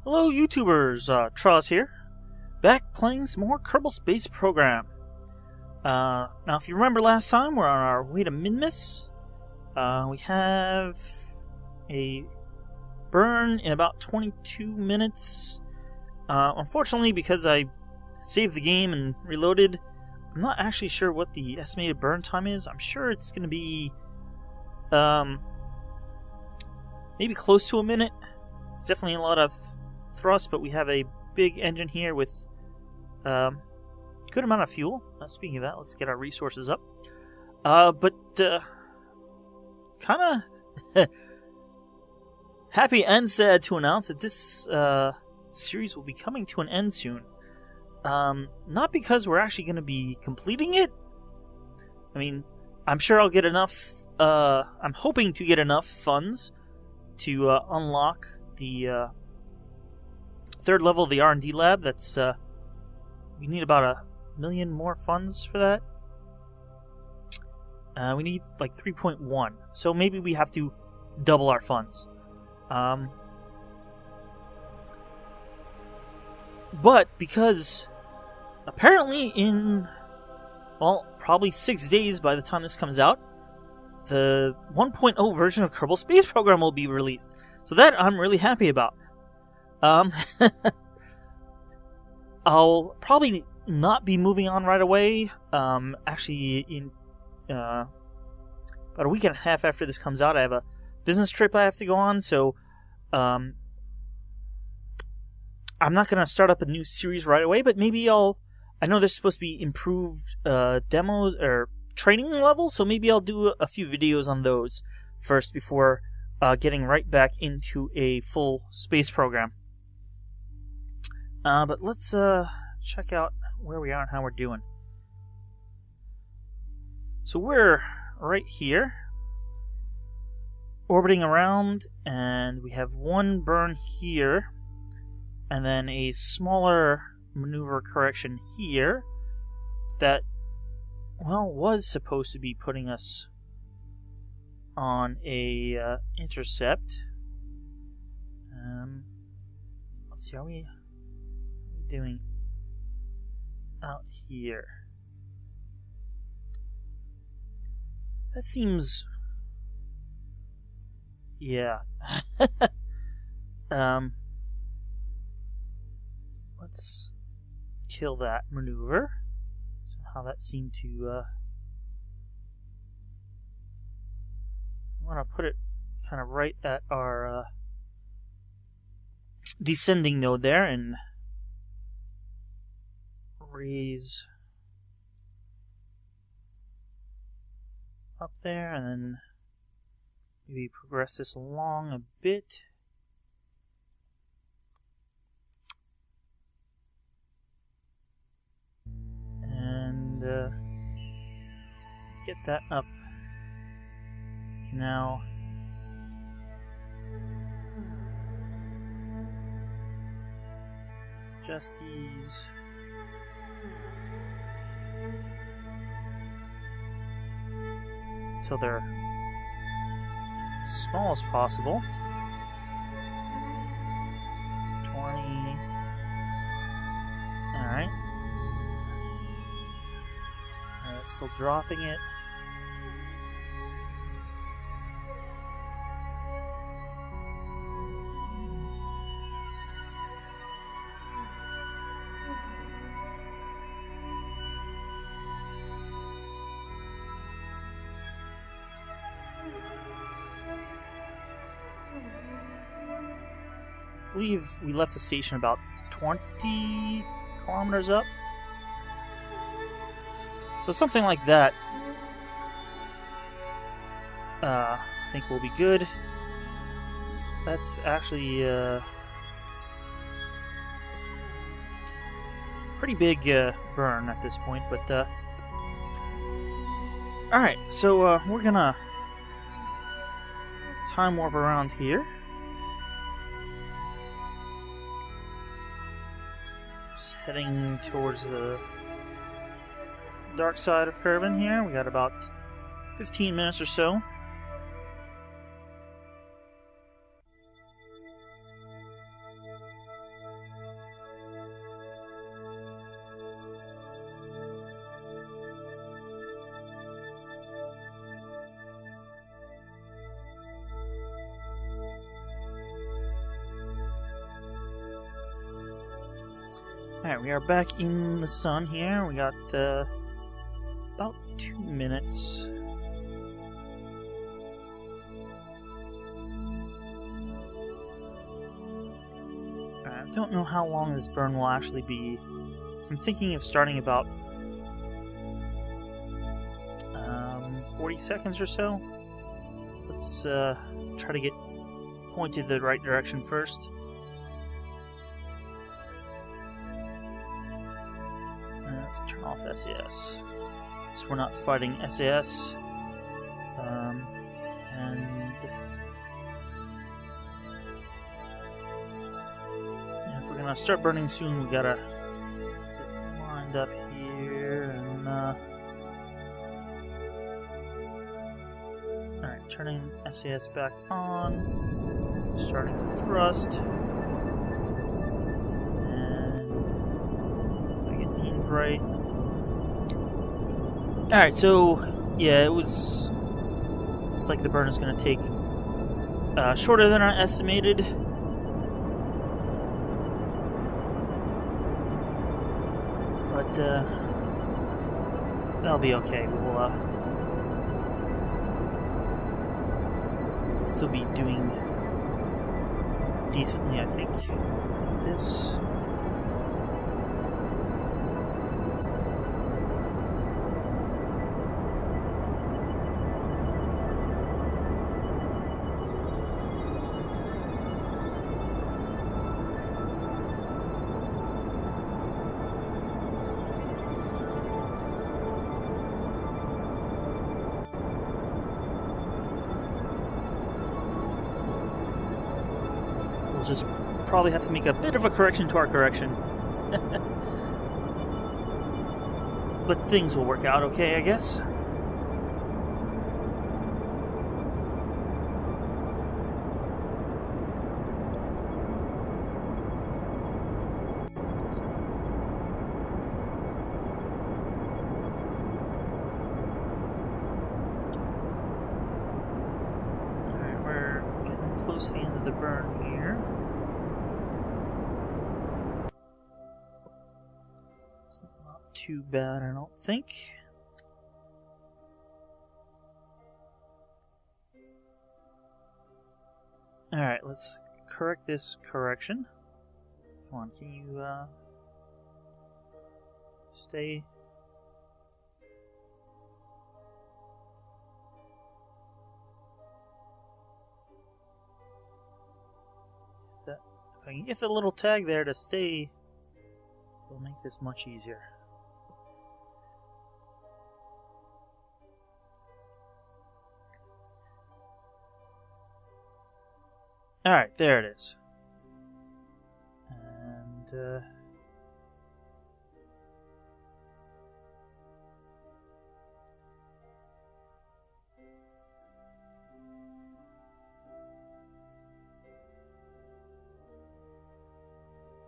Hello YouTubers, Troz here, back playing some more Kerbal Space Program. Now if you remember last time, we're on our way to Minmus. We have a burn in about 22 minutes. Unfortunately, because I saved the game and reloaded, I'm not actually sure what the estimated burn time is. I'm sure it's going to be maybe close to a minute. It's definitely a lot of thrust, but we have a big engine here with good amount of fuel. Speaking of that, let's get our resources up. Kind of happy and sad to announce that this series will be coming to an end soon. Not because we're actually going to be completing it. I mean, I'm sure I'll get enough. I'm hoping to get enough funds to unlock the third level of the R&D lab. That's we need about 1 million more funds for that. We need like 3.1, so maybe we have to double our funds. But because apparently in, well, probably 6 days by the time this comes out, the 1.0 version of Kerbal Space Program will be released. So that I'm really happy about. I'll probably not be moving on right away. Actually, in about a week and a half after this comes out, I have a business trip I have to go on, so I'm not going to start up a new series right away, but maybe I know there's supposed to be improved demos or training levels, so maybe I'll do a few videos on those first before getting right back into a full space program. But let's check out where we are and how we're doing. So we're right here, orbiting around, and we have one burn here, and then a smaller maneuver correction here that, well, was supposed to be putting us on a intercept. Let's see, how are we doing out here? That seems, yeah. Let's kill that maneuver. Somehow that seemed to I want to put it kind of right at our descending node there and raise up there, and then maybe progress this along a bit. And get that up. We can now adjust these. Until they're as small as possible. 20. Alright. Still dropping it. I believe we left the station about 20 kilometers up. So something like that, I think will be good. That's actually pretty big burn at this point, but alright, so we're gonna time warp around here. Just heading towards the dark side of Kerbin here. We got about 15 minutes or so. Alright, we are back in the sun here. We got about 2 minutes. I don't know how long this burn will actually be. So I'm thinking of starting about 40 seconds or so. Let's try to get pointed the right direction first. Let's turn off SAS. So we're not fighting SAS. And if we're gonna start burning soon, we gotta get lined up here and alright, turning SAS back on, starting to thrust. Right. Alright, so yeah, looks like the burn is going to take shorter than I estimated. But that'll be okay. We'll still be doing decently, I think. This. We'll just probably have to make a bit of a correction to our correction. But things will work out okay, I guess. Alright, we're getting close to the end of the burn here. It's not too bad, I don't think. Alright, let's correct this correction. Come on, can you stay? If I can get the little tag there to stay, it'll make this much easier. Alright, there it is. And,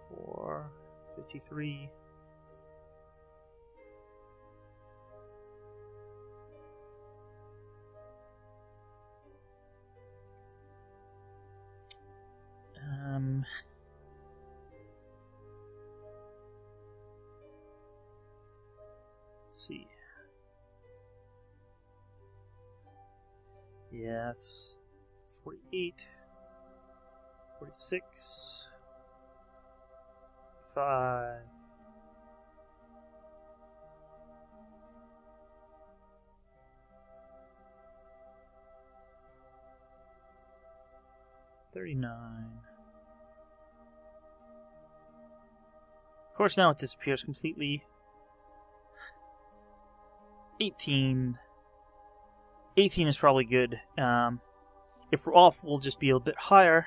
for 53. Let's see. Yes, 48, 46, 5. $39. Of course, now it disappears completely. 18. 18 is probably good. If we're off, we'll just be a bit higher.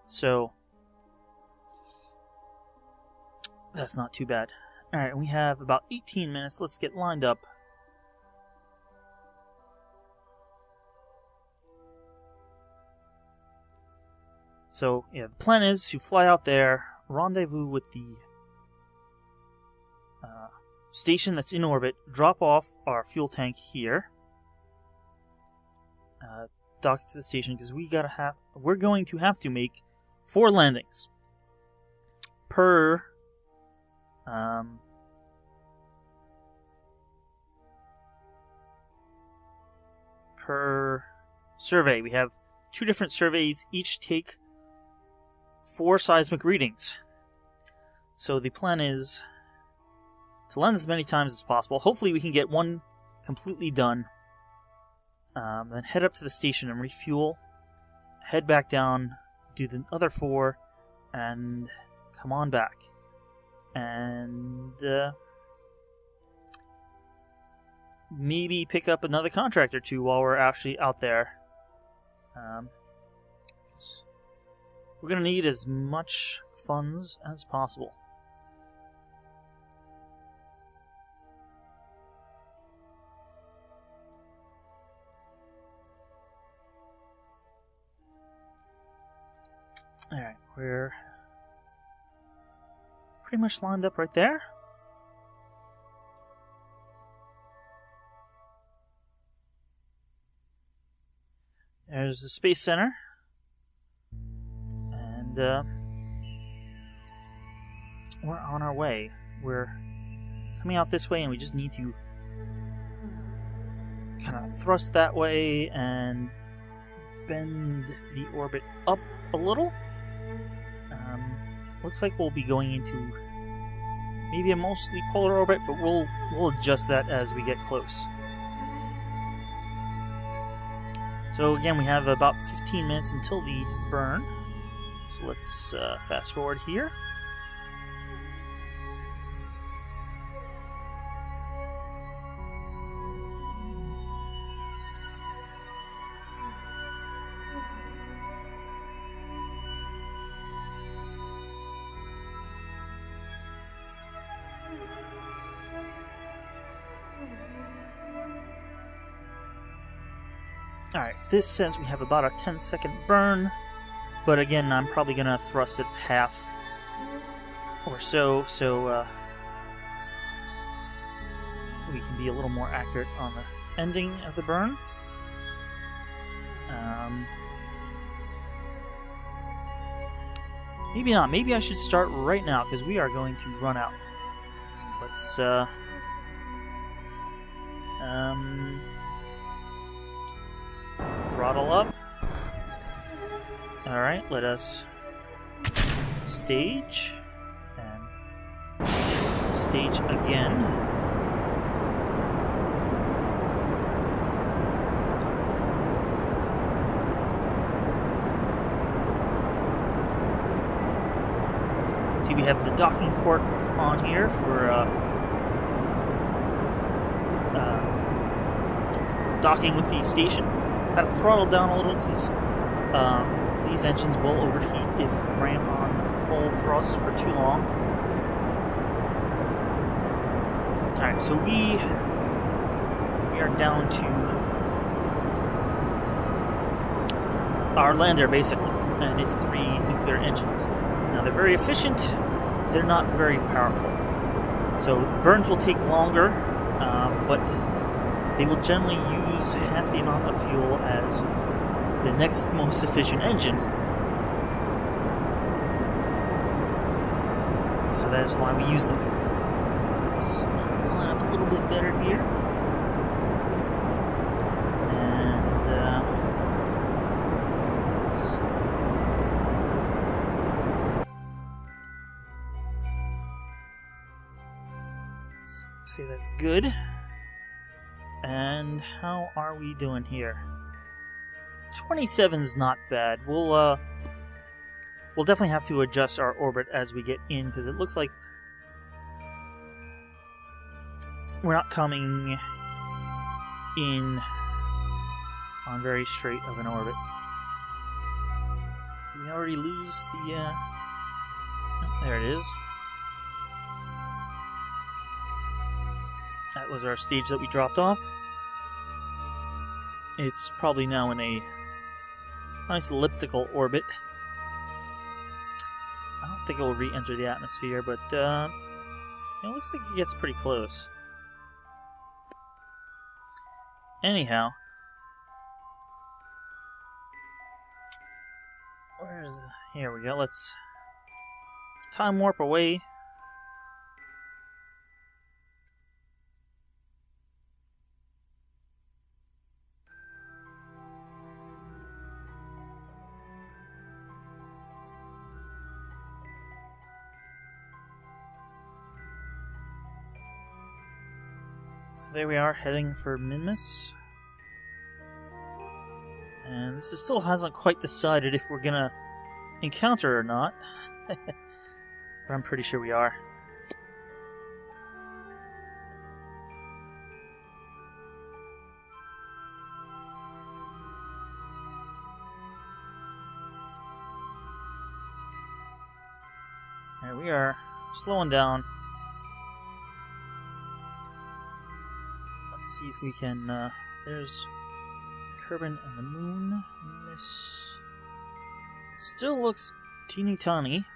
So that's not too bad. Alright, we have about 18 minutes. Let's get lined up. So, yeah, the plan is to fly out there, rendezvous with the station that's in orbit, drop off our fuel tank here, dock it to the station, because we're going to have to make 4 landings per Per survey, we have 2 different surveys, each take 4 seismic readings. So the plan is to land as many times as possible. Hopefully we can get one completely done. Then head up to the station and refuel. Head back down, do the other 4, and come on back. And maybe pick up another contract or 2 while we're actually out there. We're going to need as much funds as possible. Alright, we're pretty much lined up right there. There's the Space Center. And we're on our way. We're coming out this way, and we just need to kind of thrust that way and bend the orbit up a little. Looks like we'll be going into maybe a mostly polar orbit, but we'll adjust that as we get close. So again, we have about 15 minutes until the burn. So let's fast forward here. Alright, this says we have about a 10-second burn, but again, I'm probably going to thrust it half or so we can be a little more accurate on the ending of the burn. Maybe not. Maybe I should start right now, because we are going to run out. Let's, throttle up. Alright, let us stage. And stage again. See, we have the docking port on here for docking with the station. Had to throttle down a little because these engines will overheat if ran on full thrust for too long. Alright, so we are down to our lander basically, and it's 3 nuclear engines. Now they're very efficient, they're not very powerful. So burns will take longer, but they will generally use half the amount of fuel as the next most efficient engine. So that is why we use them. Let's line up a little bit better here. And see, that's good. And how are we doing here? 27's not bad. We'll definitely have to adjust our orbit as we get in, because it looks like we're not coming in on very straight of an orbit. Did we already lose the oh, there it is. That was our stage that we dropped off. It's probably now in a nice elliptical orbit. I don't think it will re-enter the atmosphere, but it looks like it gets pretty close. Anyhow, where's the... Here we go. Let's time warp away So there we are, heading for Minmus. And this still hasn't quite decided if we're gonna encounter it or not. But I'm pretty sure we are. There we are, slowing down. Let's see if we can, there's Kerbin and the moon. This still looks teeny tiny.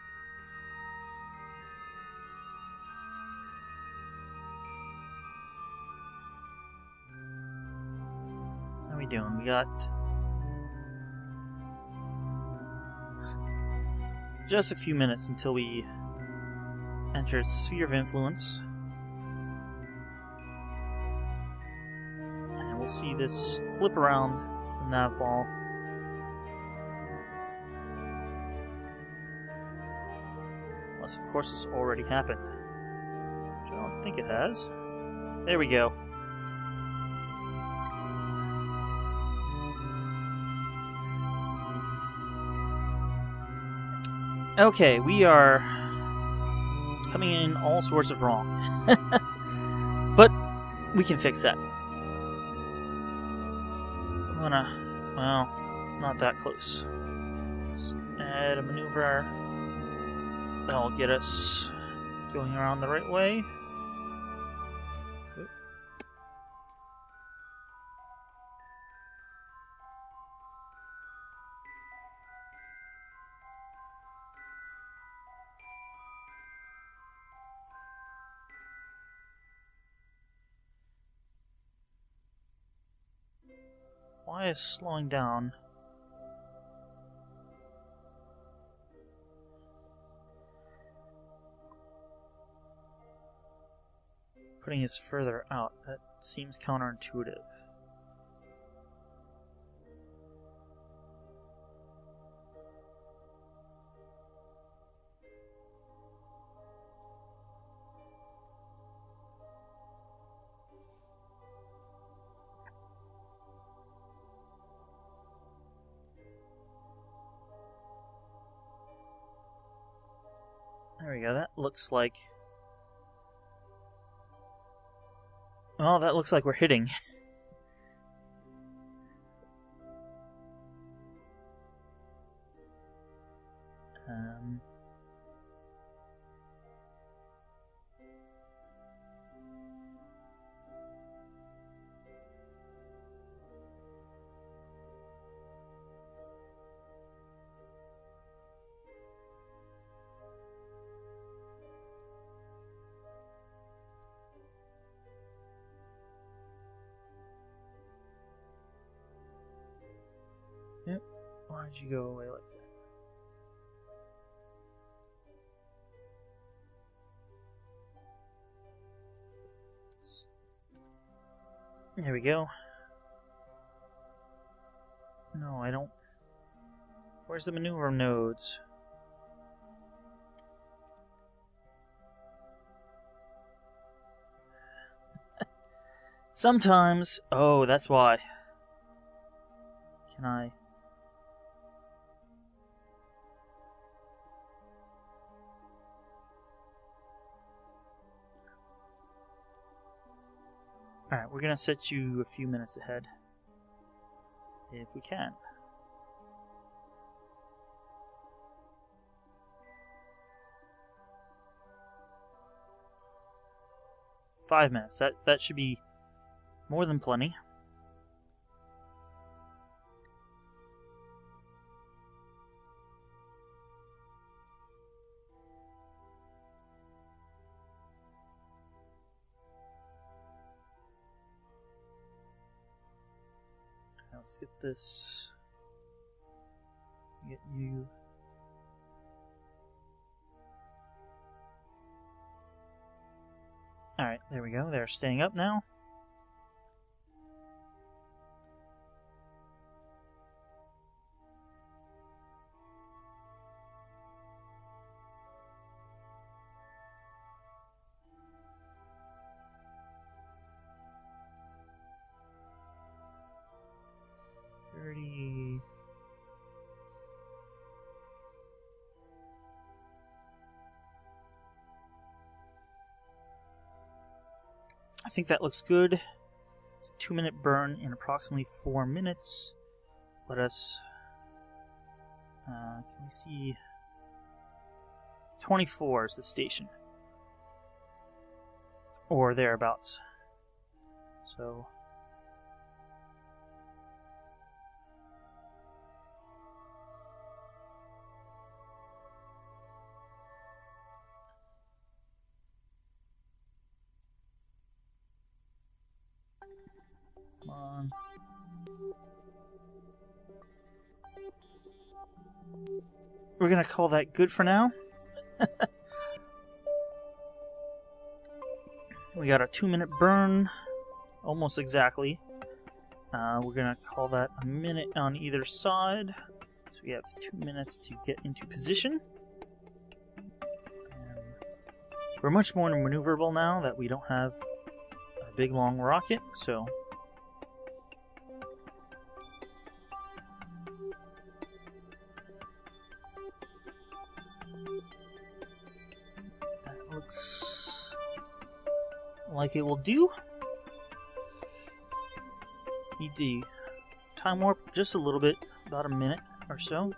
How are we doing? We got just a few minutes until we enter its sphere of influence. And we'll see this flip around the nav ball. Unless, of course, this already happened. Which I don't think it has. There we go. Okay, we are coming in all sorts of wrong. But we can fix that. I'm gonna, well, not that close. Let's add a maneuver. That'll get us going around the right way. Why is slowing down? Putting us further out. That seems counterintuitive. There we go, that looks like... Well, that looks like we're hitting. Yep. Why'd you go away like that? There we go. No, I don't... Where's the maneuver nodes? Sometimes... Oh, that's why. Can I... Alright, we're gonna set you a few minutes ahead. If we can. Five minutes. That should be more than plenty. Let's get this. Get you. Alright, there we go. They're staying up now. I think that looks good. It's a 2-minute burn in approximately 4 minutes. Let us... can we see... 24 is the station. Or thereabouts. So... Come on. We're gonna call that good for now. We got a 2-minute burn, almost exactly. We're gonna call that a minute on either side. So we have 2 minutes to get into position. And we're much more maneuverable now that we don't have a big long rocket, so... That looks like it will do. Need to time warp just a little bit, about a minute or so.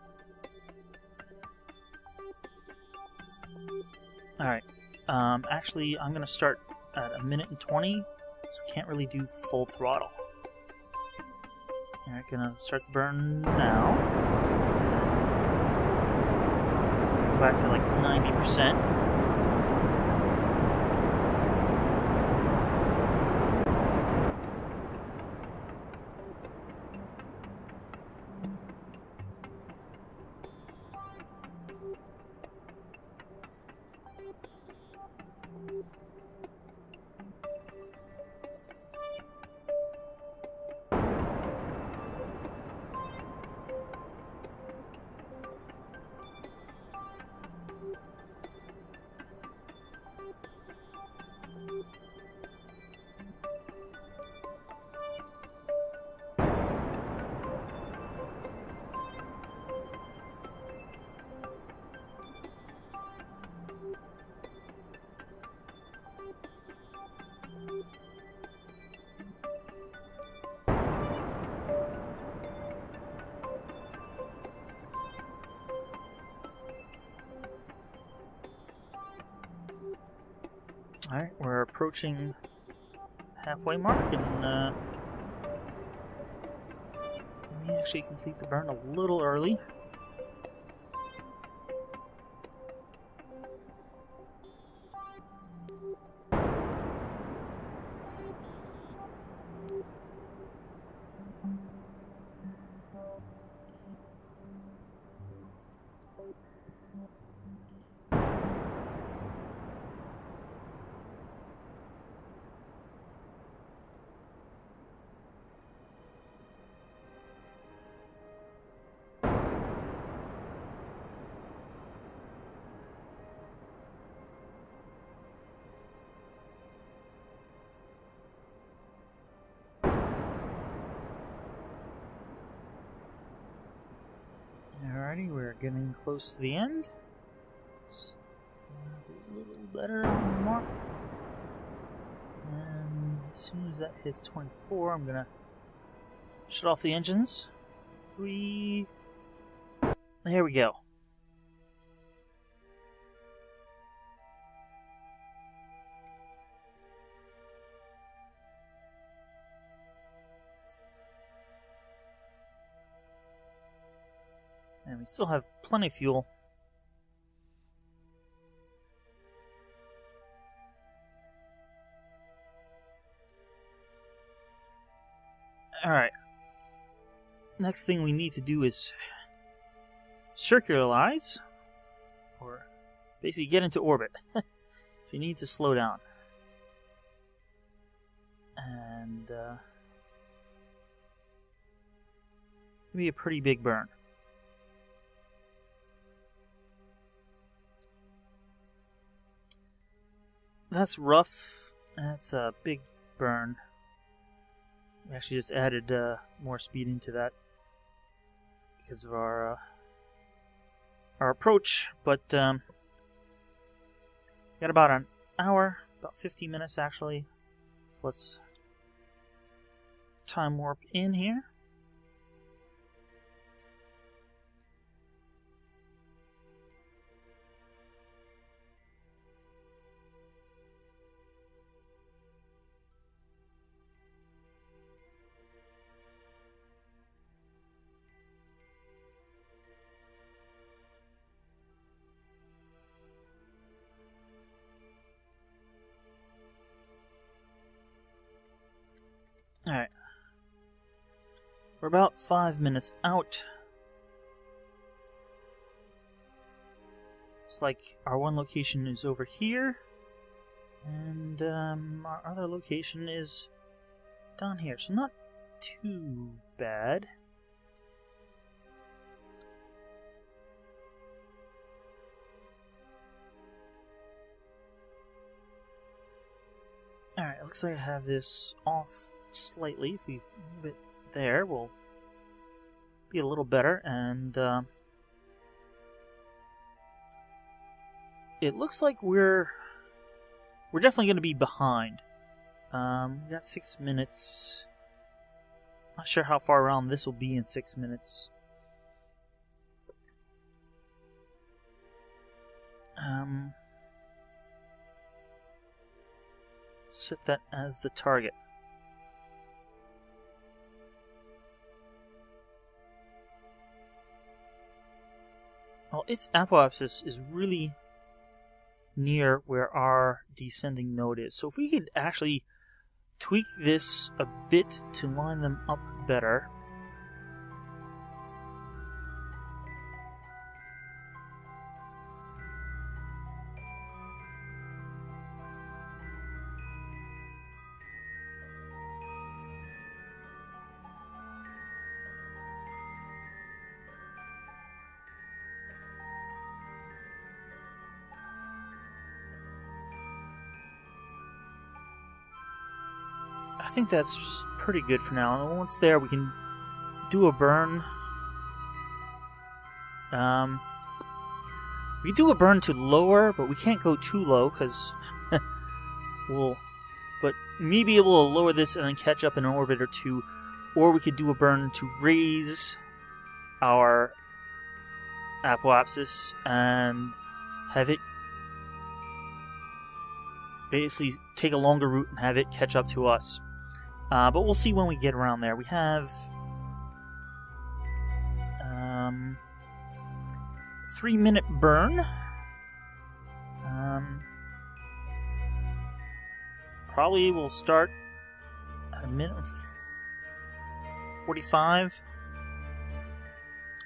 Alright, actually I'm going to start at a minute and 20, so can't really do full throttle. Alright, gonna start the burn now. Go back to like 90%. Alright, we're approaching halfway mark, and we actually complete the burn a little early. Alrighty, we're getting close to the end. So, a little better on the mark. And as soon as that hits 24, I'm gonna shut off the engines. 3. There we go. And we still have plenty of fuel. Alright. Next thing we need to do is circularize, or basically get into orbit. So you need to slow down. And it's going to be a pretty big burn. That's rough. That's a big burn. We actually just added more speed into that because of our approach. But got about an hour, about 15 minutes actually. let's time warp in here. Alright. We're about 5 minutes out. It's like our one location is over here, and our other location is down here, so not too bad. Alright, looks like I have this off slightly. If we move it there, we'll be a little better, and it looks like we're definitely going to be behind. We got 6 minutes. Not sure how far around this will be in 6 minutes. Set that as the target. Well, its apoapsis is really near where our descending node is. So if we could actually tweak this a bit to line them up better. I think that's pretty good for now. And once there, we can do a burn. We do a burn to lower, but we can't go too low because we'll. But maybe able to lower this and then catch up in an orbit or two, or we could do a burn to raise our apoapsis and have it basically take a longer route and have it catch up to us. But we'll see when we get around there. We have 3-minute burn. Probably we'll start at a minute 45.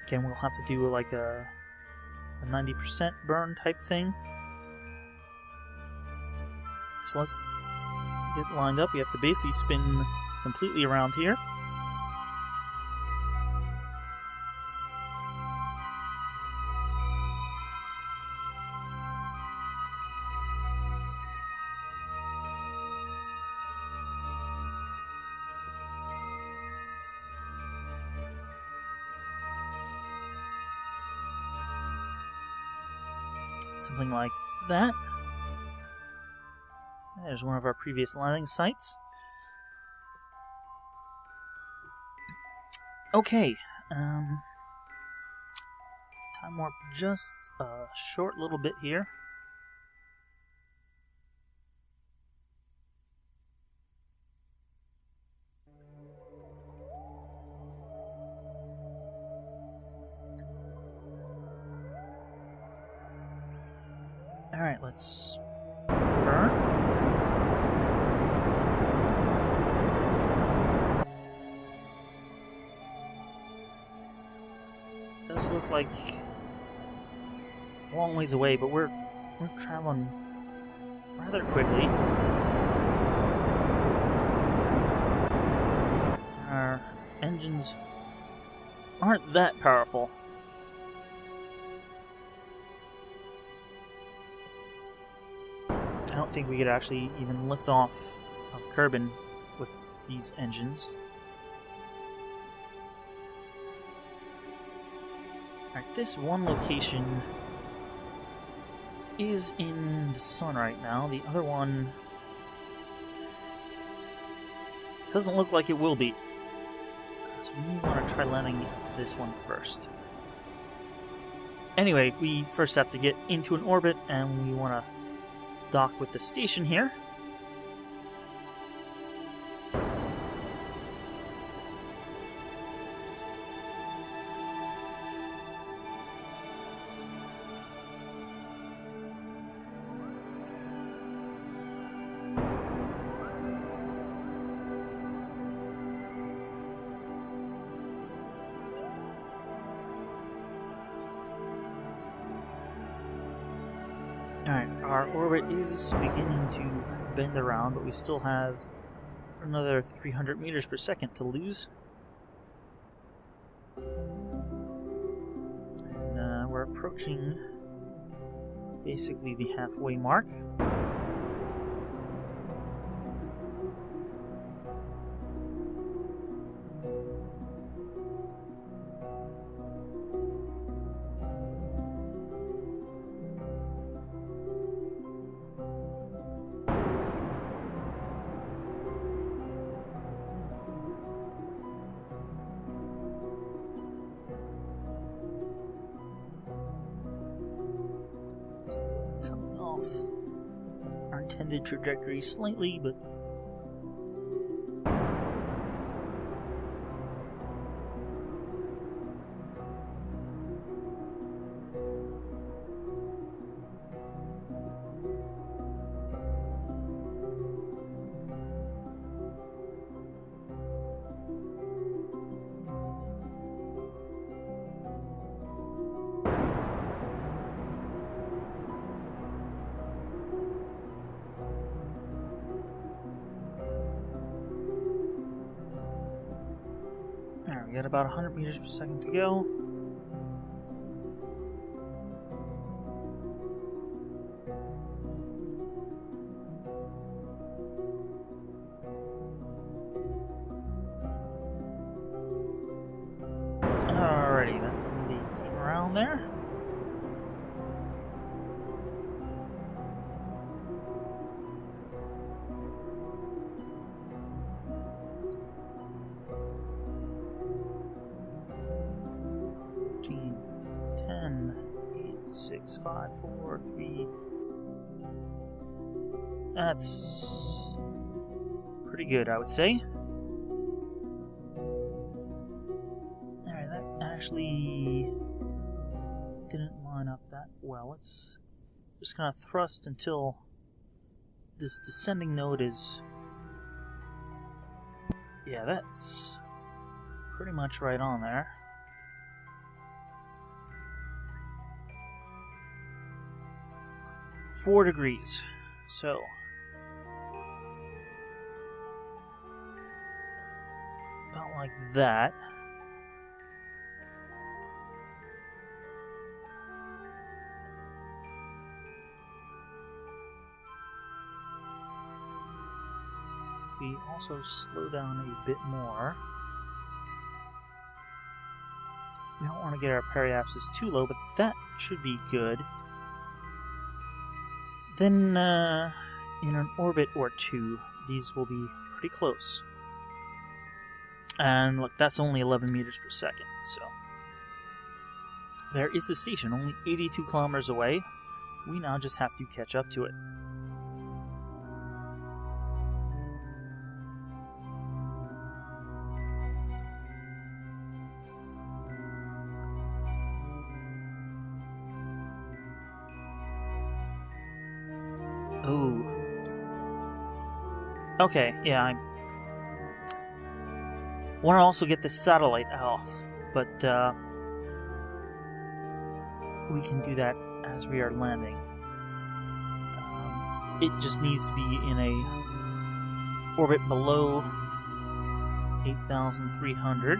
Again, we'll have to do like a 90% burn type thing. So let's get lined up. We have to basically spin completely around here. Something like that. There's one of our previous landing sites. Okay. Time warp just a short little bit here. Alright, let's burn. Does look like a long ways away, but we're traveling rather quickly. Our engines aren't that powerful. I don't think we could actually even lift off of Kerbin with these engines. Alright, this one location is in the sun right now. The other one Doesn't look like it will be. So we want to try landing this one first. Anyway, we first have to get into an orbit, and we want to dock with the station here. Alright, our orbit is beginning to bend around, but we still have another 300 meters per second to lose. And we're approaching basically the halfway mark. Coming off our intended trajectory slightly, but we got about 100 meters per second to go. Alrighty then, we came around there. Six, 5, 4, 3. That's pretty good, I would say. Alright, that actually didn't line up that well. Let's just kind of thrust until this descending node is... Yeah, that's pretty much right on there. $4 degrees, so about like that. We also slow down a bit more. We don't want to get our periapsis too low, but that should be good. Then, in an orbit or two, these will be pretty close. And look, that's only 11 meters per second, so... There is the station, only 82 kilometers away. We now just have to catch up to it. Ooh. Okay, yeah, I want to also get this satellite off, but we can do that as we are landing. It just needs to be in a orbit below 8,300,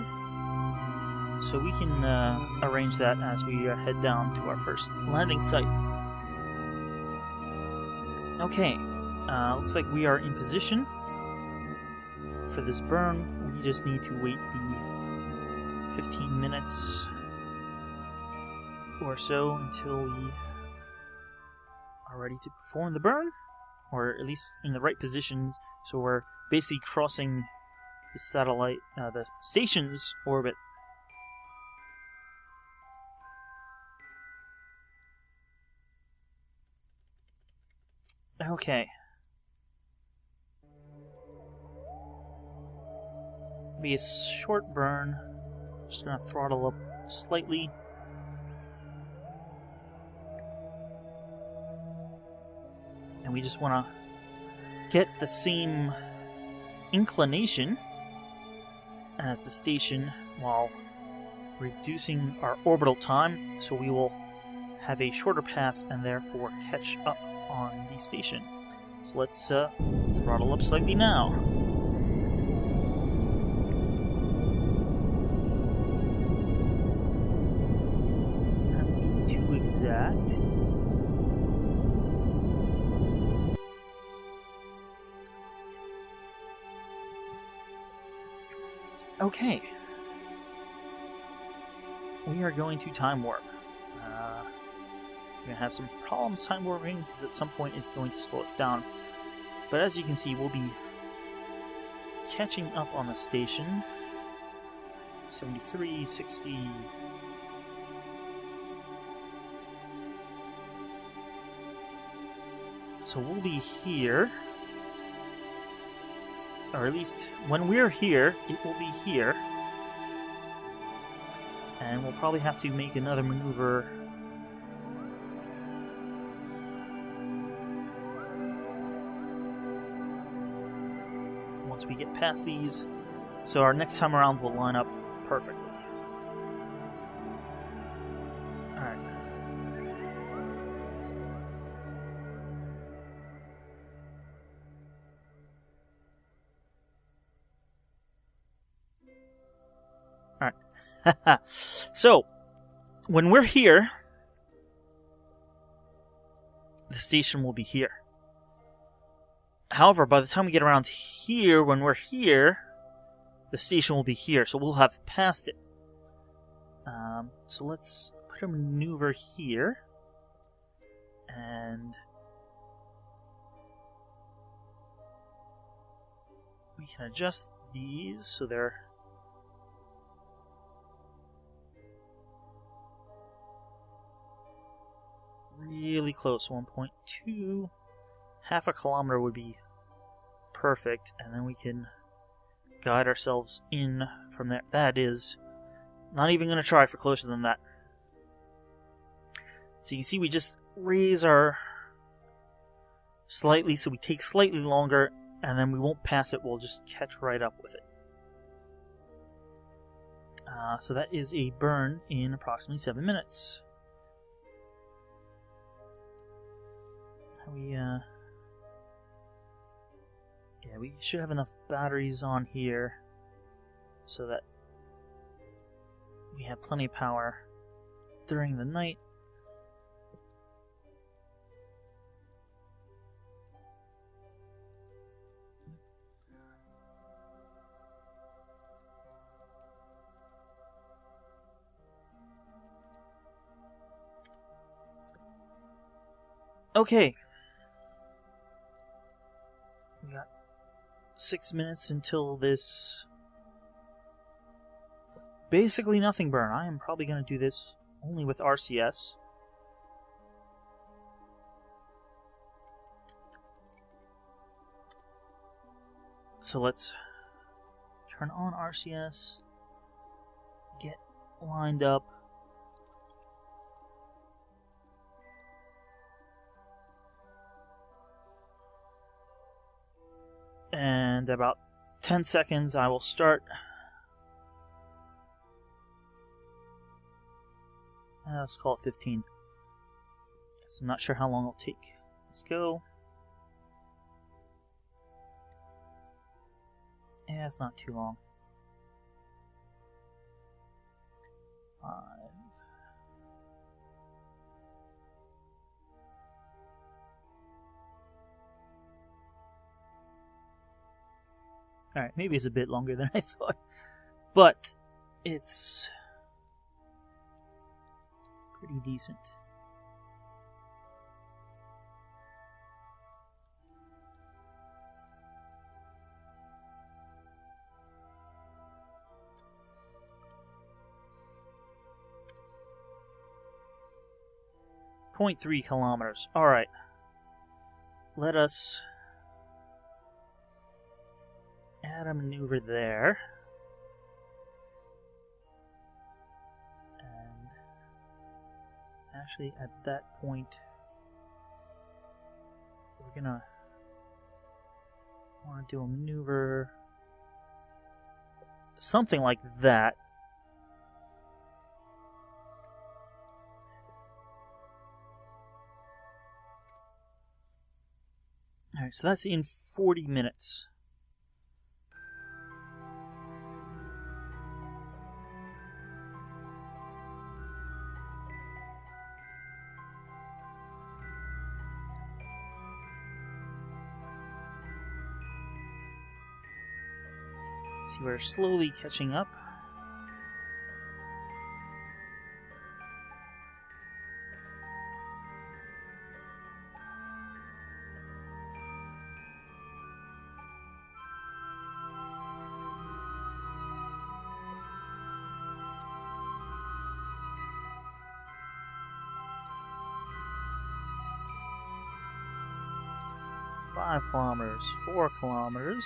so we can arrange that as we head down to our first landing site. Okay, looks like we are in position for this burn. We just need to wait the 15 minutes or so until we are ready to perform the burn, or at least in the right positions, so we're basically crossing the satellite, the station's orbit. Okay. Be a short burn. Just gonna throttle up slightly. And we just want to get the same inclination as the station while reducing our orbital time, so we will have a shorter path and therefore catch up on the station. So let's throttle up slightly now. Don't have to be too exact. Okay. We are going to time warp. We're going to have some problems time warping because at some point it's going to slow us down. But as you can see, we'll be catching up on the station. 73, 60... So we'll be here. Or at least, when we're here, it will be here. And we'll probably have to make another maneuver. Once we get past these. So our next time around will line up perfectly. Alright. So, when we're here, the station will be here. However, by the time we get around here, when we're here, the station will be here, so we'll have passed it. So let's put a maneuver here, and we can adjust these so they're really close. 1.2, half a kilometer would be perfect, and then we can guide ourselves in from there. That is not even going to try for closer than that. So you can see we just raise our slightly, so we take slightly longer, and then we won't pass it, we'll just catch right up with it. So that is a burn in approximately 7 minutes. Yeah, we should have enough batteries on here so that we have plenty of power during the night. Okay. We got 6 minutes until this basically nothing burn. I am probably going to do this only with RCS. So let's turn on RCS, get lined up. And about 10 seconds I will start. Let's call it 15. So I'm not sure how long it'll take. Let's go. Yeah, it's not too long. 5. Alright, maybe it's a bit longer than I thought, but it's pretty decent. 0.3 kilometers. Alright. Let us add a maneuver there. And actually, at that point, we're gonna want to do a maneuver. Something like that. Alright, so that's in 40 minutes. See, we're slowly catching up. Five kilometers, 4 kilometers.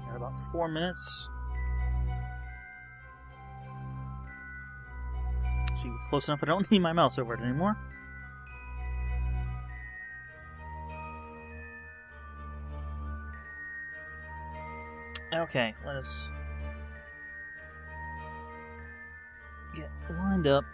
Got about 4 minutes. Actually, we're close enough. I don't need my mouse over it anymore. Okay, let us get lined up.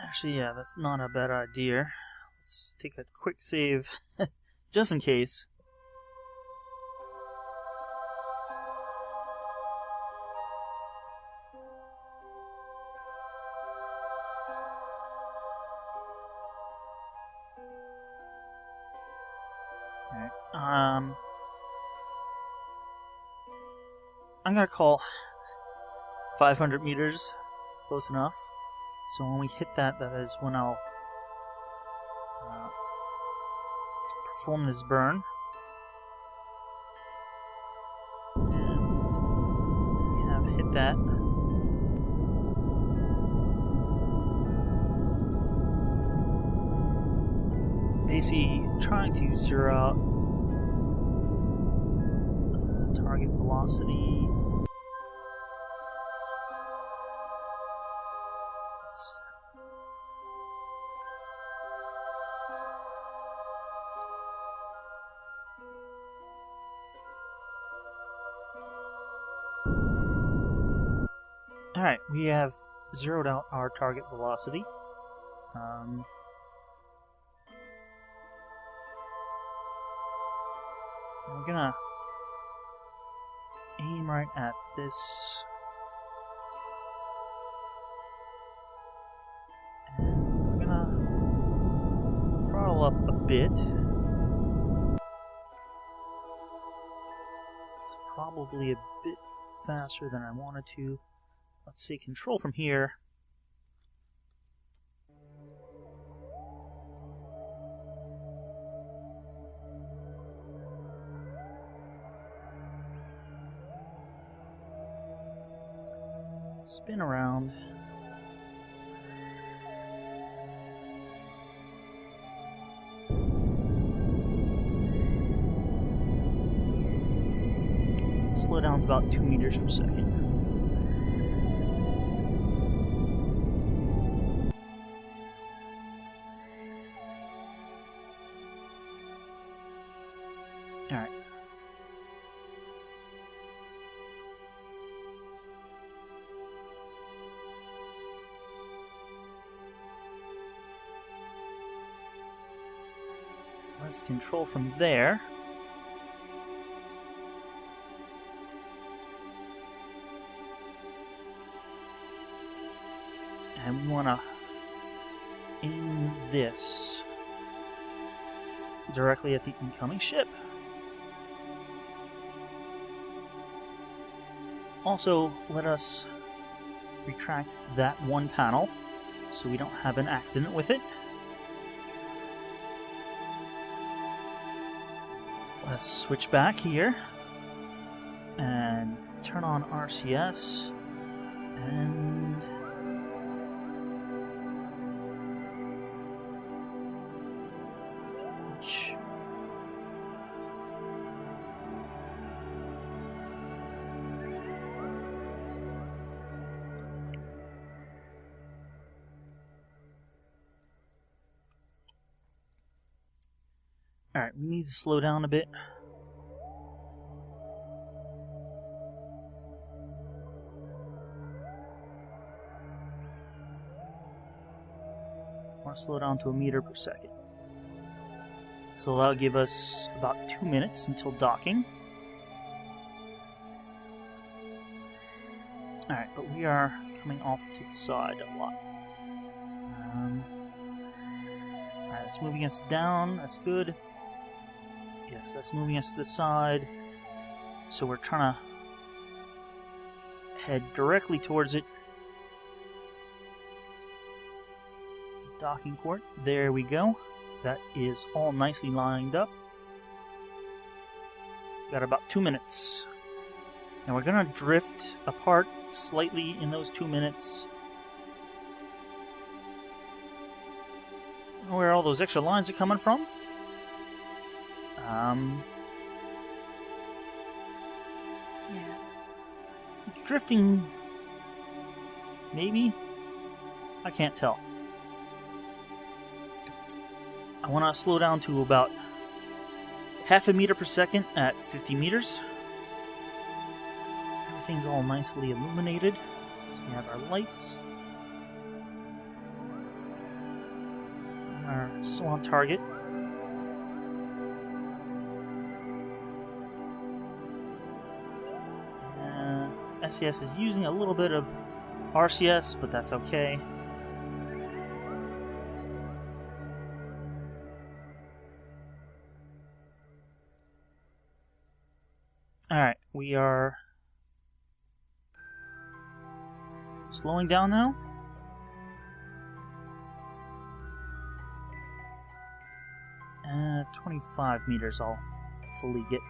Actually, yeah, that's not a bad idea. Let's take a quick save, just in case. Alright, I'm gonna call 500 meters close enough. So when we hit that, that is when I'll perform this burn. And we have hit that. Basically trying to zero out target velocity. Alright, we have zeroed out our target velocity. We're gonna aim right at this. And we're gonna throttle up a bit. It's probably a bit faster than I wanted to. Let's say control from here. Spin around. Slow down to about 2 meters per second. Alright. Let's control from there. And we want to aim this directly at the incoming ship. Also, let us retract that one panel so we don't have an accident with it. Let's switch back here and turn on RCS and alright, we need to slow down a bit. I want to slow down to 1 meter per second. So that'll give us about 2 minutes until docking. Alright, but we are coming off to the side a lot. Alright, it's moving us down, that's good. Yes, that's moving us to the side. So we're trying to head directly towards it. Docking port. There we go. That is all nicely lined up. Got about 2 minutes. And we're going to drift apart slightly in those 2 minutes. Where all those extra lines are coming from. Yeah. Drifting, maybe? I can't tell. I want to slow down to about 0.5 meter per second at 50 meters. Everything's all nicely illuminated. So we have our lights. We are still on target. SES is using a little bit of RCS, but that's okay. Alright, we are slowing down now. Uh, 25 meters I'll fully get.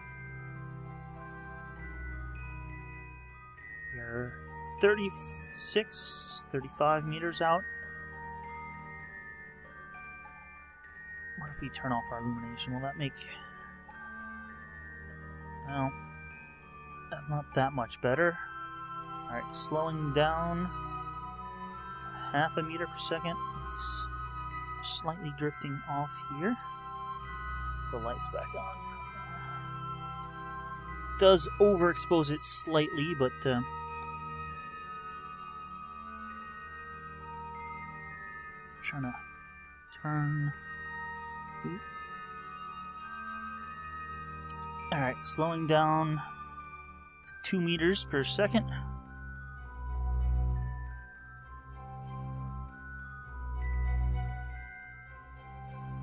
We're 36, 35 meters out. What if we turn off our illumination? Will that make... Well, that's not that much better. Alright, slowing down to 0.5 meter per second. It's slightly drifting off here. Let's put the lights back on. Does overexpose it slightly, but trying to turn. Alright, slowing down to 2 meters per second.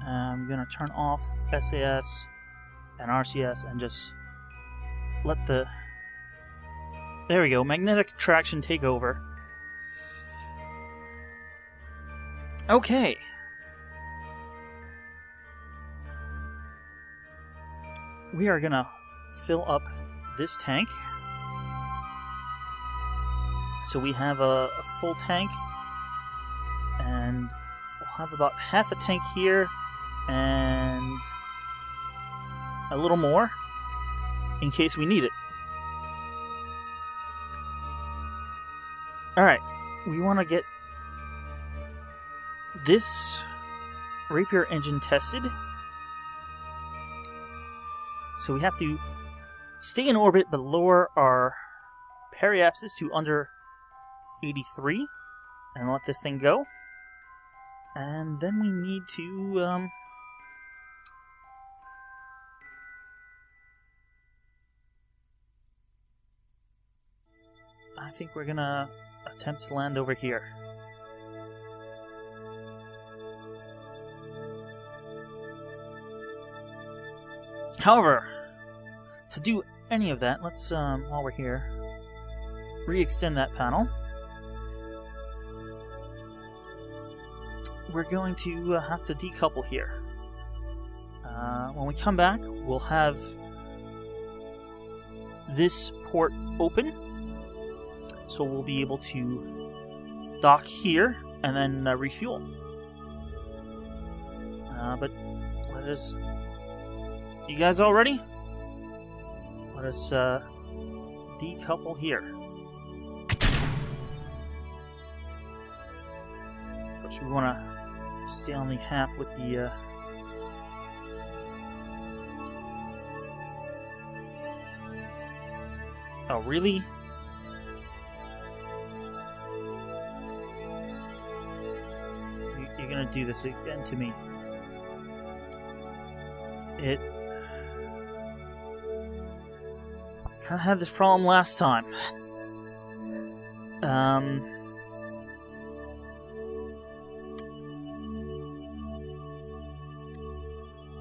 I'm going to turn off SAS and RCS and just let the... There we go, magnetic attraction take over. Okay. We are gonna fill up this tank. So we have a full tank, and we'll have about half a tank here, and a little more in case we need it. Alright, we want to get this Rapier engine tested. So we have to stay in orbit but lower our periapsis to under 83 and let this thing go. And then we need to I think we're gonna attempt to land over here. However, to do any of that, let's, while we're here, re-extend that panel. We're going to have to decouple here. When we come back, we'll have this port open, so we'll be able to dock here and then refuel. But let us... You guys all ready? Let us decouple here. Of course, we want to stay on the half with the... Oh, really? You're gonna do this again to me. It... kind of had this problem last time.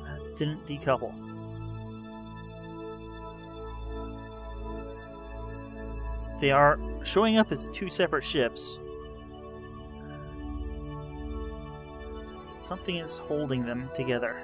That didn't decouple. They are showing up as two separate ships. Something is holding them together.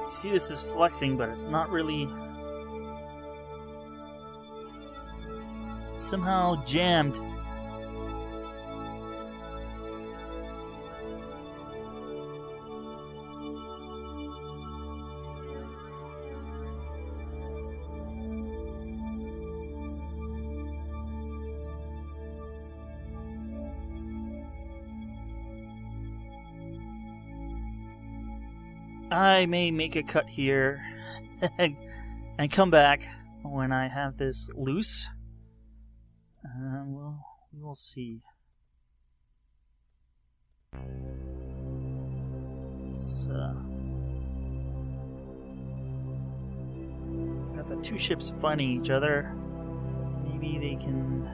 See, this is flexing, but it's not really... It's somehow jammed. I may make a cut here and come back when I have this loose. We'll see. It's got the two ships fighting each other. Maybe they can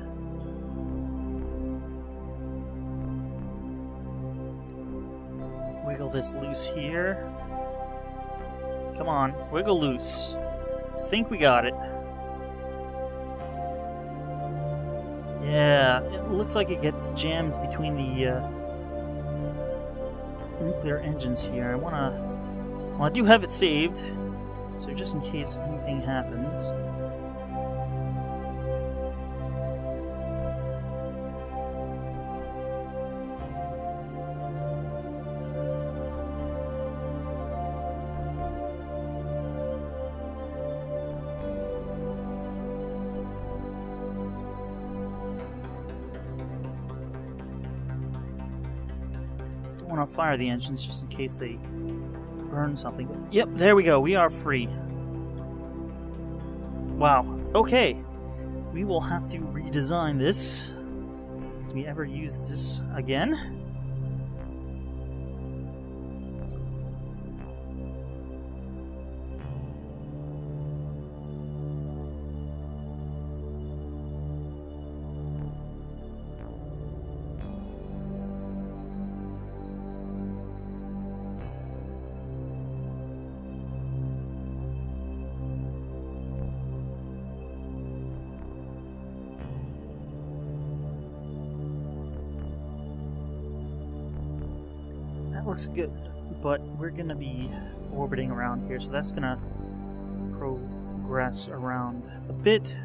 wiggle this loose here. Come on, wiggle loose. Think we got it. Yeah, it looks like it gets jammed between the nuclear engines here. Well, I do have it saved, so just in case anything happens. I want to fire the engines just in case they burn something. Yep, there we go. We are free. Wow. Okay. We will have to redesign this if we ever use this again. Looks good, but we're gonna be orbiting around here, so that's gonna progress around a bit.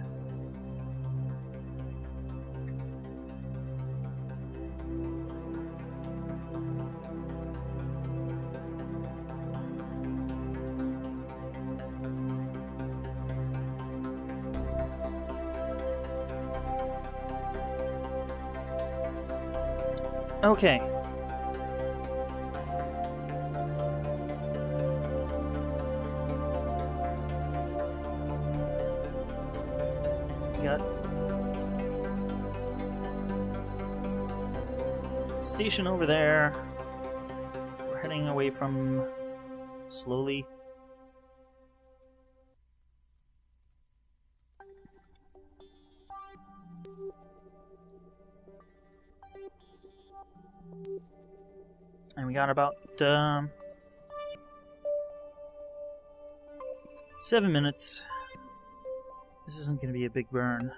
Okay. We got station over there. We're heading away from slowly. And we got about 7 minutes. This isn't going to be a big burn.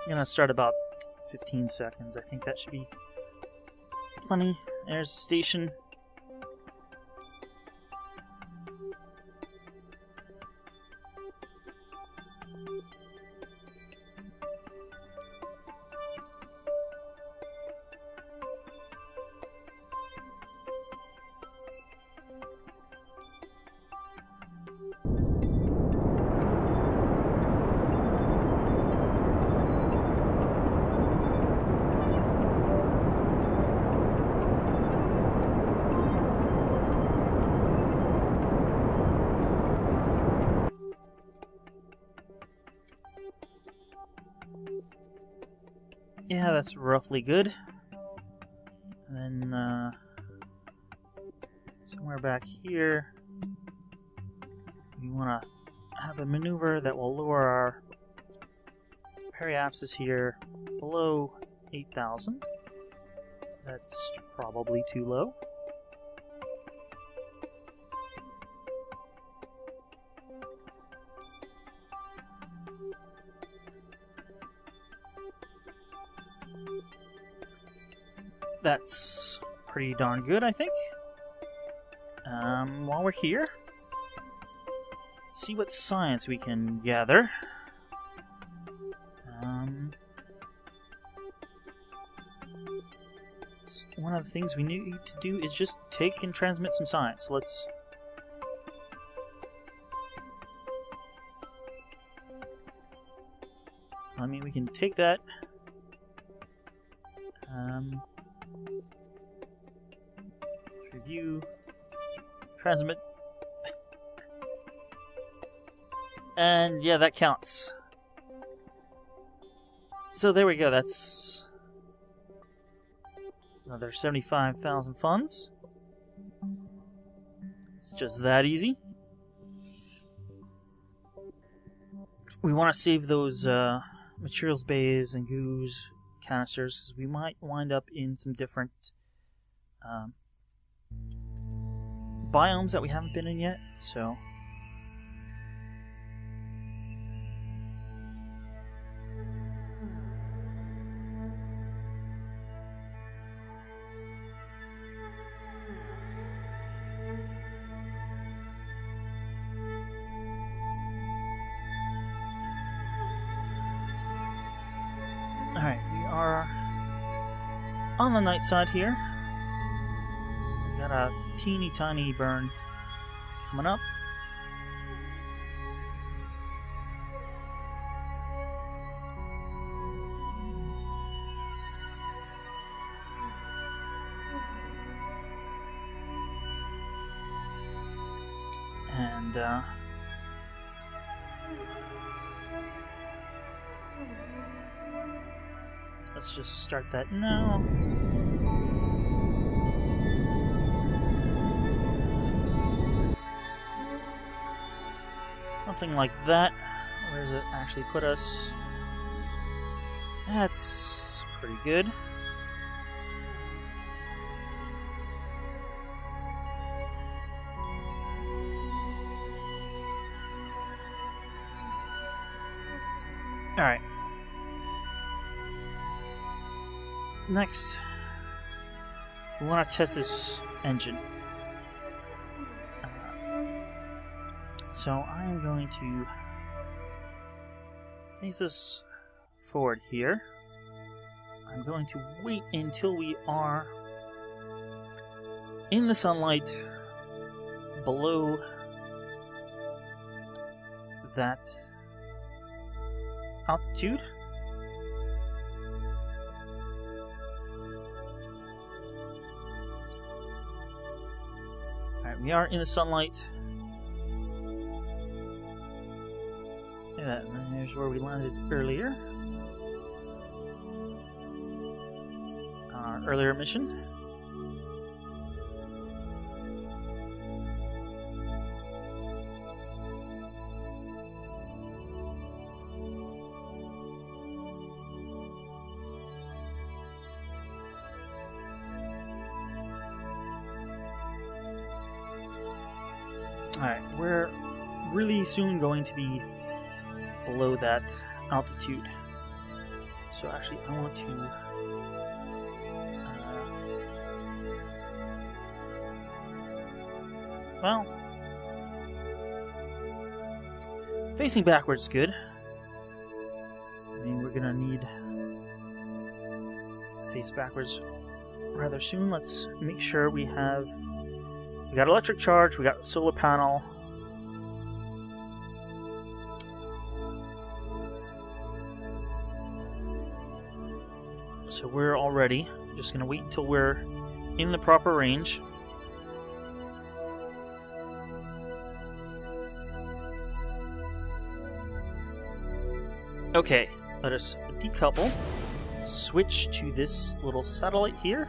I'm going to start about 15 seconds. I think that should be plenty. There's the station. Yeah, that's roughly good. And then, somewhere back here, we want to have a maneuver that will lower our periapsis here below 8,000. That's probably too low. That's pretty darn good, I think. While we're here, let's see what science we can gather. One of the things we need to do is just take and transmit some science. Let's... I mean, we can take that. Review, transmit, and yeah, that counts. So there we go. That's another 75,000 funds. It's just that easy. We want to save those materials bays and goos canisters, because we might wind up in some different biomes that we haven't been in yet, so... Alright, we are on the night side here. We got a teeny tiny burn coming up. And let's just start that now. Something like that. Where does it actually put us? That's pretty good. Alright. Next, we want to test this engine. So I'm going to face us forward here. I'm going to wait until we are in the sunlight below that altitude. Alright, we are in the sunlight. Yeah, and here's where we landed earlier. Our earlier mission. Alright, we're really soon going to be below that altitude. So actually I want to well, facing backwards is good. I mean, we're gonna need to face backwards rather soon. Let's make sure we got electric charge, we got solar panel. So we're all ready. Just gonna wait until we're in the proper range. Okay, let us decouple, switch to this little satellite here.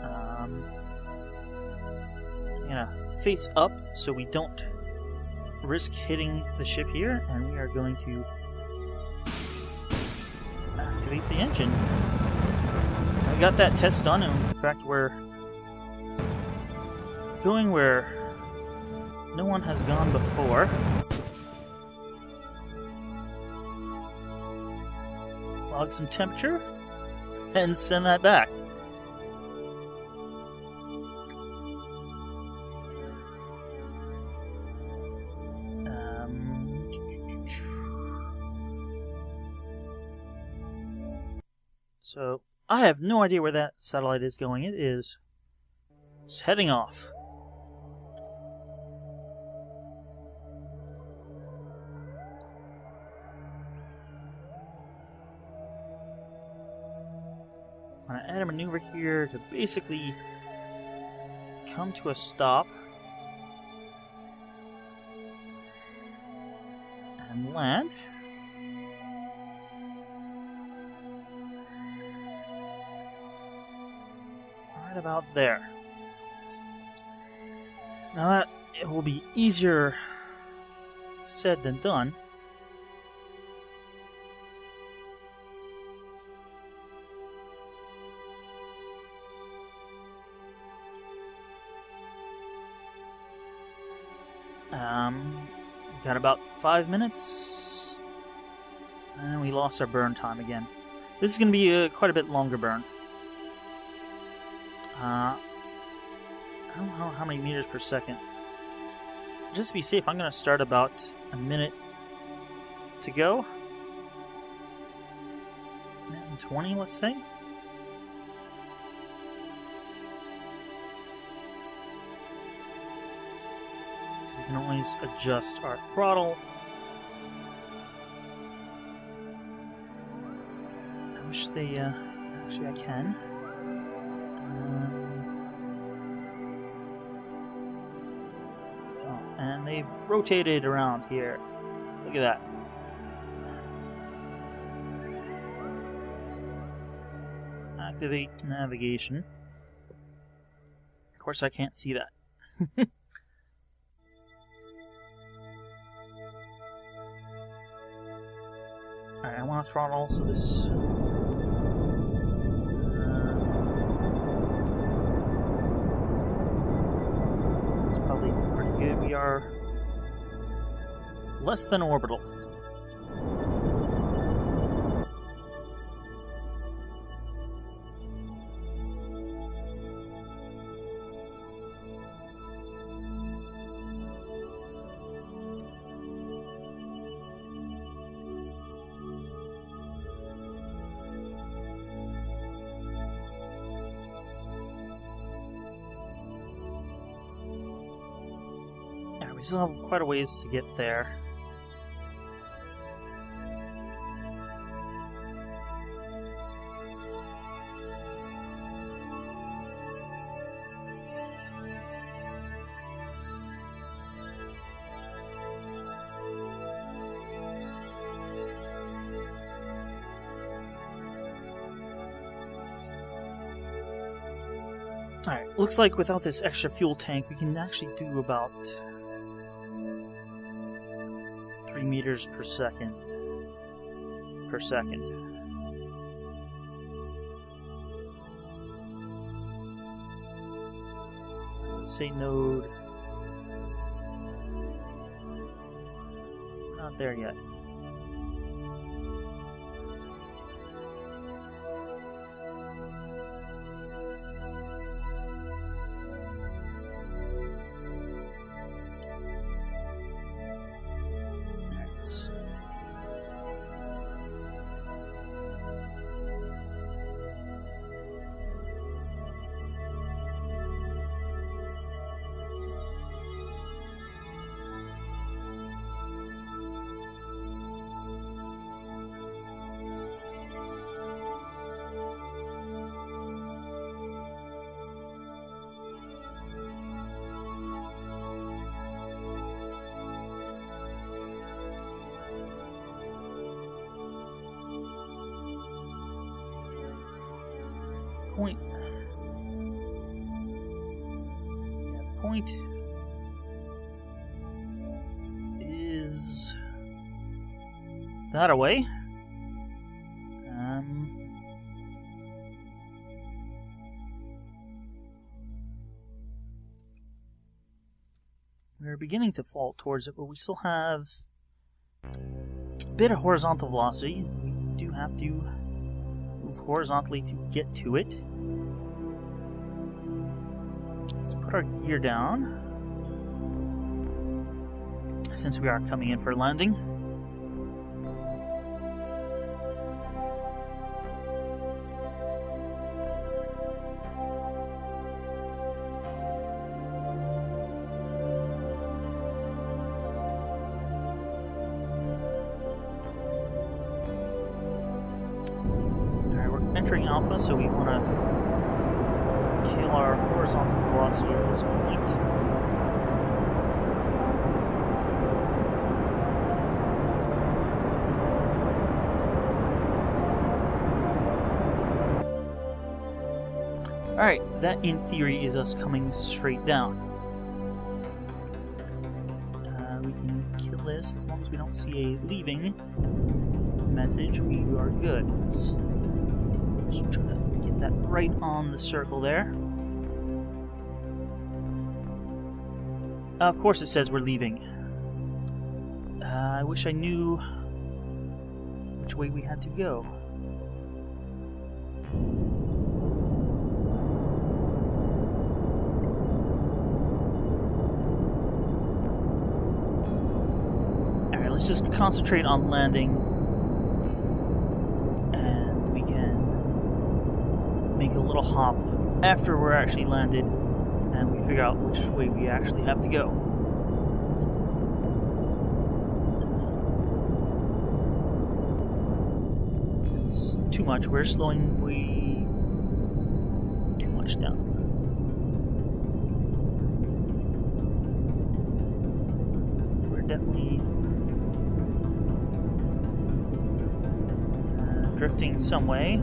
I'm gonna face up so we don't risk hitting the ship here, and we are going to activate the engine. We got that test done, and in fact we're going where no one has gone before. Log some temperature and send that back. So I have no idea where that satellite is going. It's heading off. I'm going to add a maneuver here to basically come to a stop and land. Right about there. Now that it will be easier said than done. We got about 5 minutes, and we lost our burn time again. This is going to be quite a bit longer burn. I don't know how many meters per second. Just to be safe, I'm going to start about a minute to go. Minute and 20, let's say. So we can always adjust our throttle. I wish they, actually I can. And they've rotated around here. Look at that. Activate navigation. Of course I can't see that. Alright, I want to throttle so this... It's probably pretty good. We are less than orbital. We still have quite a ways to get there. Alright, looks like without this extra fuel tank, we can actually do about 3 meters per second. Say node. Not there yet. Point. Yeah, point is that away. We're beginning to fall towards it, but we still have a bit of horizontal velocity. We do have to move horizontally to get to it. Let's put our gear down, since we are coming in for landing. Entering alpha, so we want to kill our horizontal velocity at this point. Alright, that in theory is us coming straight down. We can kill this as long as we don't see a leaving message. We are good. Let's just try to get that right on the circle there. Of course it says we're leaving. I wish I knew which way we had to go. Alright, let's just concentrate on landing. And we can make a little hop after we're actually landed, and we figure out which way we actually have to go. It's too much. We're slowing way too much down. We're definitely drifting some way.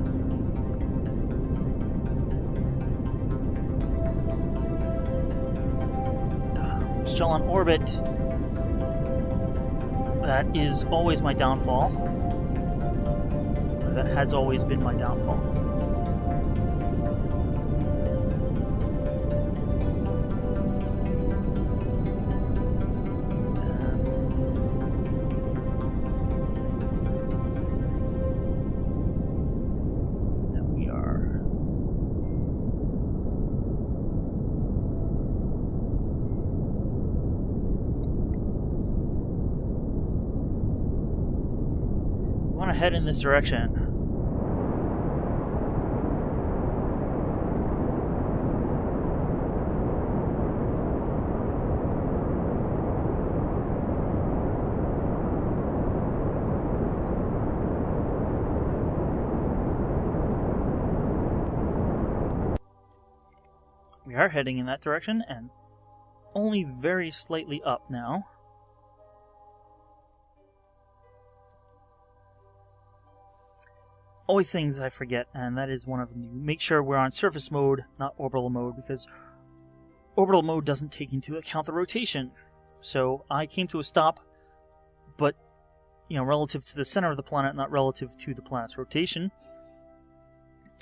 Still on orbit. That is always my downfall. Or that has always been my downfall. Head in this direction. We are heading in that direction, and only very slightly up now. Always things I forget, and that is one of them. Make sure we're on surface mode, not orbital mode, because orbital mode doesn't take into account the rotation. So I came to a stop, but, relative to the center of the planet, not relative to the planet's rotation.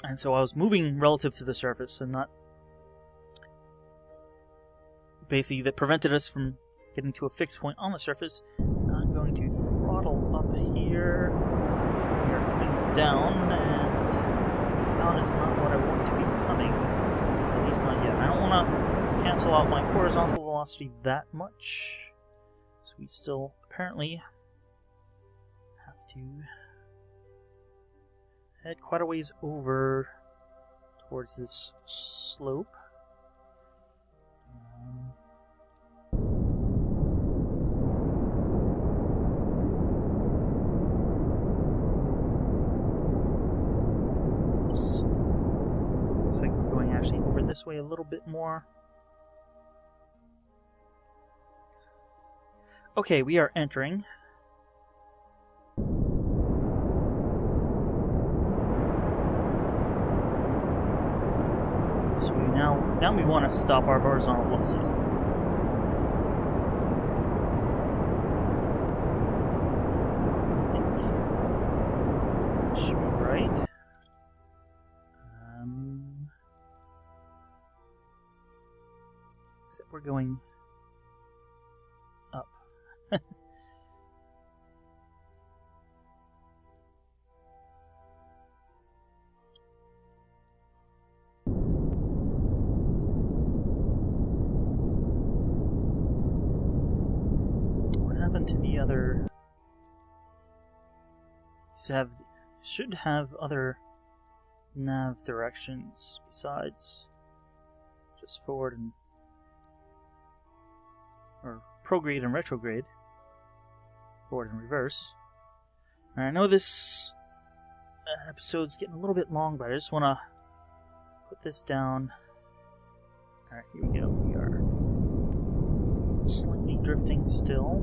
And so I was moving relative to the surface, and not... Basically, that prevented us from getting to a fixed point on the surface. I'm going to throttle up here. We are coming down, and down is not what I want to be coming. At least not yet. I don't want to cancel out my horizontal velocity that much. So we still apparently have to head quite a ways over towards this slope. Looks like we're going actually over this way a little bit more. Okay, we are entering. So now we want to stop our horizontal velocity. I think should be right. Except we're going up. What happened to the other? Should have other nav directions besides just forward and or prograde and retrograde, forward and reverse. And I know this episode's getting a little bit long, but I just want to put this down. Alright, here we go. We are slightly drifting still.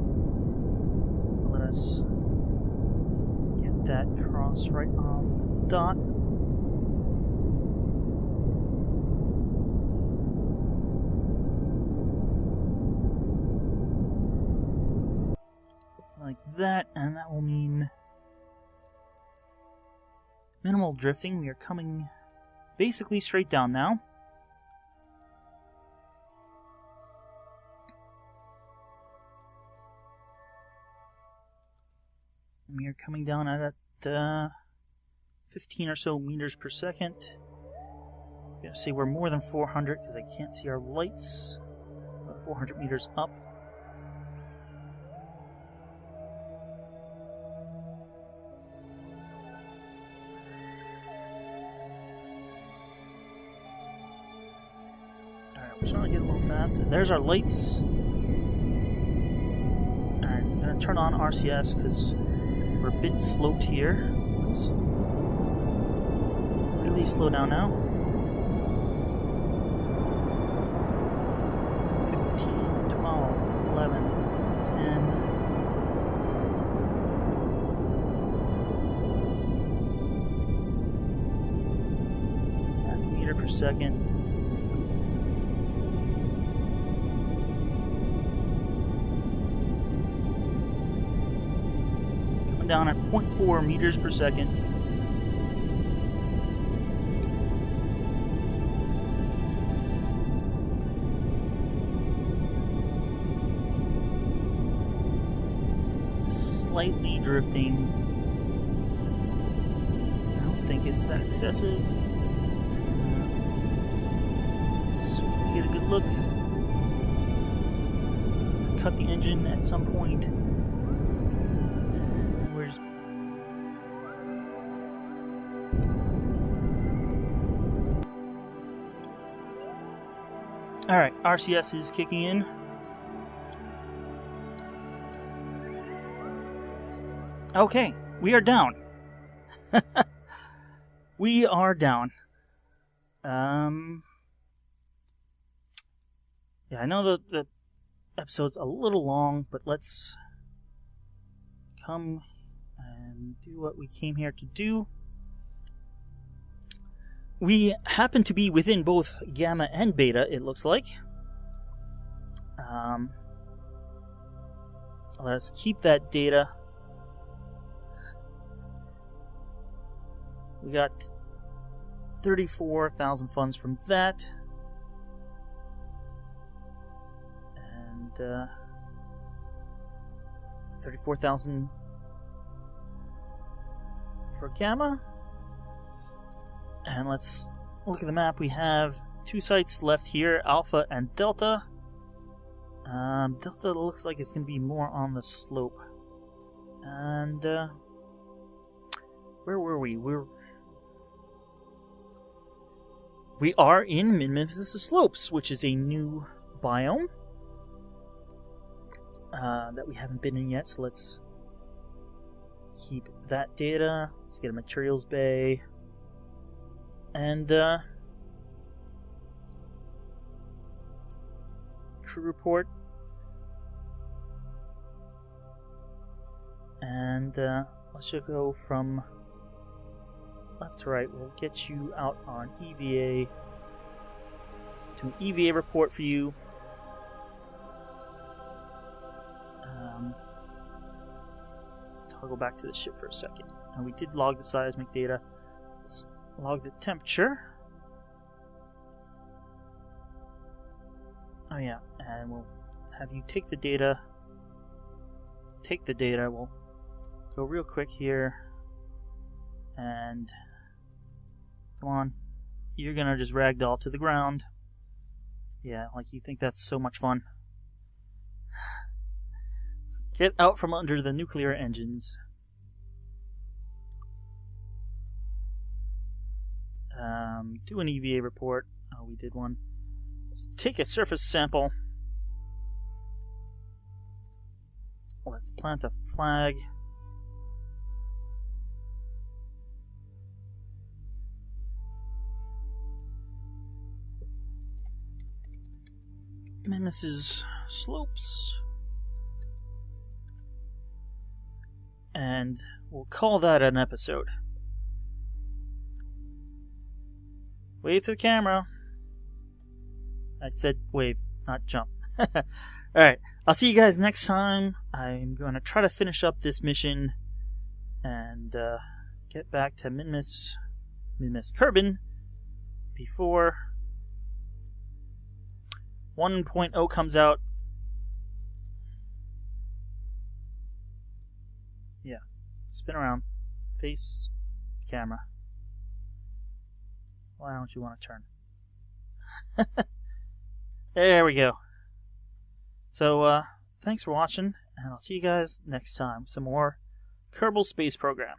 Let us get that cross right on the dot. Like that, and that will mean minimal drifting. We are coming basically straight down now. And we are coming down at 15 or so meters per second. I'm gonna say we're more than 400 because I can't see our lights. About 400 meters up. We're starting to get a little fast. There's our lights. Alright, I'm going to turn on RCS because we're a bit sloped here. Let's really slow down now. 15, 12, 11, 10. Half a meter per second. Down at 0.4 meters per second. Slightly drifting. I don't think it's that excessive. Let's get a good look. Cut the engine at some point. Alright, RCS is kicking in. Okay, we are down. We are down. Yeah, I know the episode's a little long, but let's come and do what we came here to do. We happen to be within both gamma and beta, it looks like. Let's keep that data. We got 34,000 funds from that. And 34,000 for gamma. And let's look at the map. We have 2 sites left here, Alpha and Delta. Delta looks like it's going to be more on the slope. And where were we? We are in Minmus' slopes, which is a new biome that we haven't been in yet. So let's keep that data. Let's get a materials bay. And crew report. And let's just go from left to right. We'll get you out on EVA to an EVA report for you. Let's toggle back to the ship for a second. And we did log the seismic data. Let's log the temperature. Oh yeah, and we'll have you take the data. We'll go real quick here. And come on. You're gonna just ragdoll to the ground. Yeah, like you think that's so much fun. Let's get out from under the nuclear engines. Do an EVA report. Oh, we did one. Let's take a surface sample. Let's plant a flag. Minmus' slopes. And we'll call that an episode. Wave to the camera. I said wave, not jump. Alright, I'll see you guys next time. I'm going to try to finish up this mission and get back to Minmus Kerbin before 1.0 comes out. Yeah, spin around, face camera. Why don't you want to turn? There we go. So, thanks for watching, and I'll see you guys next time. Some more Kerbal Space Program.